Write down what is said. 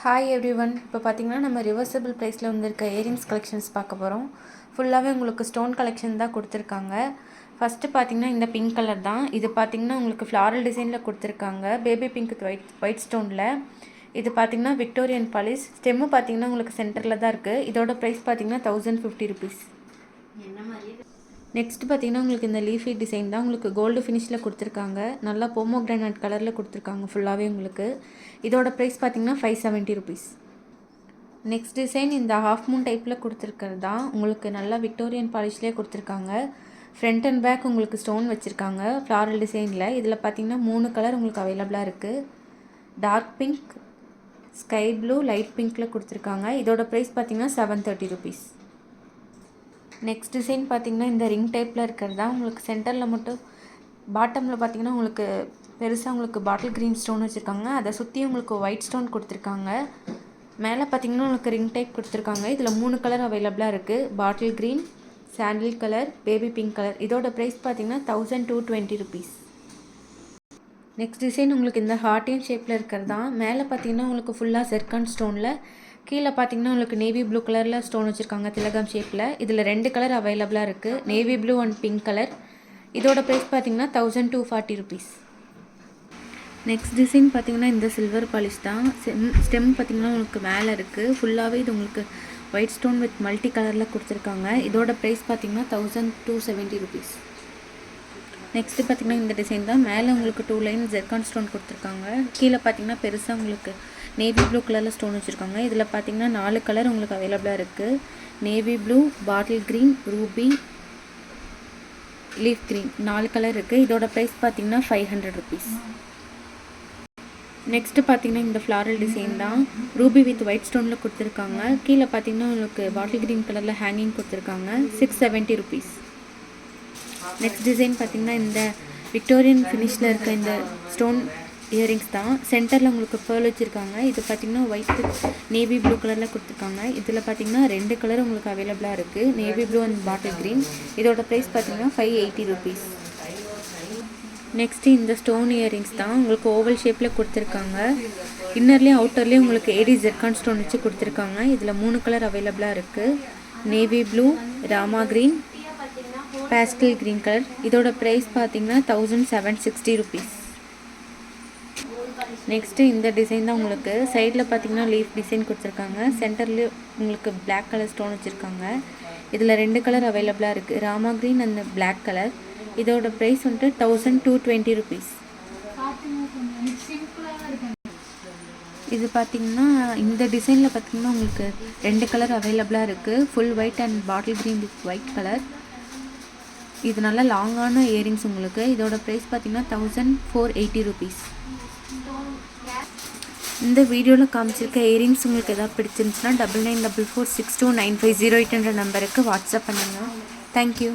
Hi everyone. இப்போ பார்த்தீங்கன்னா நம்ம ரிவர்சபிள் ப்ரைஸில் வந்திருக்க இயரிங்ஸ் கலெக்ஷன்ஸ் பார்க்க போகிறோம். ஃபுல்லாகவே உங்களுக்கு ஸ்டோன் கலெக்ஷன் தான் கொடுத்துருக்காங்க. ஃபஸ்ட்டு பார்த்தீங்கன்னா இந்த பிங்க் கலர் தான். இது பார்த்தீங்கன்னா உங்களுக்கு ஃப்ளாரல் டிசைனில் கொடுத்துருக்காங்க. பேபி பிங்க் ஒயிட் ஸ்டோனில். இது பார்த்தீங்கன்னா விக்டோரியன் பாலிஷ். ஸ்டெம்மு பார்த்தீங்கன்னா உங்களுக்கு சென்டரில் தான் இருக்குது. இதோட ப்ரைஸ் பார்த்தீங்கன்னா 1050 ருபீஸ். நெக்ஸ்ட் பார்த்தீங்கன்னா உங்களுக்கு இந்த லீஃபி டிசைன் தான் உங்களுக்கு கோல்டு ஃபினிஷில் கொடுத்துருக்காங்க. நல்லா போமோகிரானைட் கலரில் கொடுத்துருக்காங்க ஃபுல்லாகவே உங்களுக்கு. இதோட ப்ரைஸ் பார்த்தீங்கன்னா 570 ருபீஸ். நெக்ஸ்ட் டிசைன் இந்த ஹாஃப் மூன் டைப்பில் கொடுத்துருக்கிறது தான். உங்களுக்கு நல்லா விக்டோரியன் பாலிஷ்லேயே கொடுத்துருக்காங்க. ஃப்ரண்ட் அண்ட் பேக் உங்களுக்கு ஸ்டோன் வச்சுருக்காங்க ஃப்ளாரல் டிசைனில். இதில் பார்த்தீங்கன்னா 3 கலர் உங்களுக்கு அவைலபிளாக இருக்குது. Dark pink, sky blue, light பிங்க்கில் கொடுத்துருக்காங்க. இதோட ப்ரைஸ் பார்த்தீங்கன்னா 730 ருபீஸ். நெக்ஸ்ட் டிசைன் பார்த்தீங்கன்னா இந்த ரிங் டைப்பில் இருக்கிறது தான். உங்களுக்கு சென்டரில் மட்டும் பாட்டமில் பார்த்தீங்கன்னா உங்களுக்கு பெருசாக உங்களுக்கு பாட்டில் க்ரீன் ஸ்டோன் வச்சுருக்காங்க. அதை சுற்றி உங்களுக்கு ஒயிட் ஸ்டோன் கொடுத்துருக்காங்க. மேலே பார்த்தீங்கன்னா உங்களுக்கு ரிங் டைப் கொடுத்துருக்காங்க. இதில் 3 கலர் அவைலபிளாக இருக்குது. பாட்டில் க்ரீன், சாண்டில் கலர், பேபி பிங்க் கலர். இதோட ப்ரைஸ் பார்த்தீங்கன்னா 1220 ருபீஸ். நெக்ஸ்ட் டிசைன் உங்களுக்கு இந்த ஹார்டின் ஷேப்பில் இருக்கிறது தான். மேலே பார்த்தீங்கன்னா உங்களுக்கு ஃபுல்லாக ஜெர்கான் ஸ்டோனில், கீழே பார்த்தீங்கன்னா உங்களுக்கு நேவி ப்ளூ கலரில் ஸ்டோன் வச்சுருக்காங்க திலகம் ஷேப்பில். இதில் 2 கலர் அவைலபிளாக இருக்குது, navy blue and pink colour. இதோட ப்ரைஸ் பார்த்தீங்கன்னா 1240 ருபீஸ். நெக்ஸ்ட் டிசைன் பார்த்தீங்கன்னா இந்த சில்வர் பாலிஷ் தான். ஸ்டெம் பார்த்தீங்கன்னா உங்களுக்கு மேலே இருக்குது. ஃபுல்லாகவே இது உங்களுக்கு ஒயிட் ஸ்டோன் வித் மல்டி கலரில் கொடுத்துருக்காங்க. இதோட ப்ரைஸ் பார்த்தீங்கன்னா 1270 ருபீஸ். நெக்ஸ்ட்டு பார்த்தீங்கன்னா இந்த டிசைன் தான். மேலே உங்களுக்கு 2 லைன் ஜெர்கான் ஸ்டோன் கொடுத்துருக்காங்க. கீழே பார்த்தீங்கன்னா பெருசாக உங்களுக்கு நேவி ப்ளூ கலரில் ஸ்டோன் வச்சுருக்காங்க. இதில் பார்த்தீங்கன்னா 4 கலர் உங்களுக்கு அவைலபிளாக இருக்குது. Navy blue, bottle green, Ruby, leaf green 4 colour இருக்குது. இதோட ப்ரைஸ் பார்த்தீங்கன்னா 500 ருபீஸ். நெக்ஸ்ட்டு பார்த்தீங்கன்னா இந்த ஃப்ளாரல் டிசைன் தான். ரூபி வித் ஒயிட் ஸ்டோனில் கொடுத்துருக்காங்க. கீழே பார்த்தீங்கன்னா உங்களுக்கு பாட்டில் க்ரீன் கலரில் ஹேங்கிங் கொடுத்துருக்காங்க. 670 ருபீஸ். நெக்ஸ்ட் டிசைன் பார்த்தீங்கன்னா இந்த விக்டோரியன் ஃபினிஷில் இருக்க இந்த ஸ்டோன் இயரிங்ஸ் தான். சென்டரில் உங்களுக்கு பேர்ல் வச்சுருக்காங்க. இது பார்த்தீங்கன்னா ஒயிட் நேவி ப்ளூ கலரில் கொடுத்துருக்காங்க. இதில் பார்த்தீங்கன்னா 2 கலர் உங்களுக்கு அவைலபிளாக இருக்குது, navy blue and bottle green. இதோட ப்ரைஸ் பார்த்தீங்கன்னா 580 ருபீஸ். நெக்ஸ்ட்டு இந்த ஸ்டோன் இயரிங்ஸ் தான். உங்களுக்கு ஓவல் ஷேப்பில் கொடுத்துருக்காங்க. இன்னர்லேயும் அவுட்டர்லேயும் உங்களுக்கு ஏடி ஜெர்கான் ஸ்டோன் வச்சு கொடுத்துருக்காங்க. இதில் 3 கலர் அவைலபிளாக இருக்குது, navy blue, Rama green, pastel green colour. இதோட ப்ரைஸ் பார்த்தீங்கன்னா 1760 ருபீஸ். நெக்ஸ்ட்டு இந்த டிசைன் தான். உங்களுக்கு சைடில் பார்த்தீங்கன்னா லீஃப் டிசைன் கொடுத்துருக்காங்க. சென்டர்லேயும் உங்களுக்கு பிளாக் கலர் ஸ்டோன் வச்சுருக்காங்க. இதில் 2 கலர் அவைலபிளாக இருக்குது, ராமா க்ரீன் அண்ட் பிளாக் கலர். இதோட ப்ரைஸ் வந்துட்டு 1220 ருபீஸ். இது பார்த்தீங்கன்னா இந்த டிசைனில் பார்த்தீங்கன்னா உங்களுக்கு 2 கலர் அவைலபிளாக இருக்குது, full white and bottle green with white colour. இது நல்லா லாங்கான இயரிங்ஸ் உங்களுக்கு. இதோட ப்ரைஸ் பார்த்தீங்கன்னா 1480 ருபீஸ். இந்த வீடியோவில் காமிச்சிருக்க இயரிங்ஸ் உங்களுக்கு எதாவது பிடிச்சிருந்துச்சுன்னா 9944629508 என்ற நம்பருக்கு வாட்ஸ்அப் பண்ணுங்கள். தேங்க்யூ.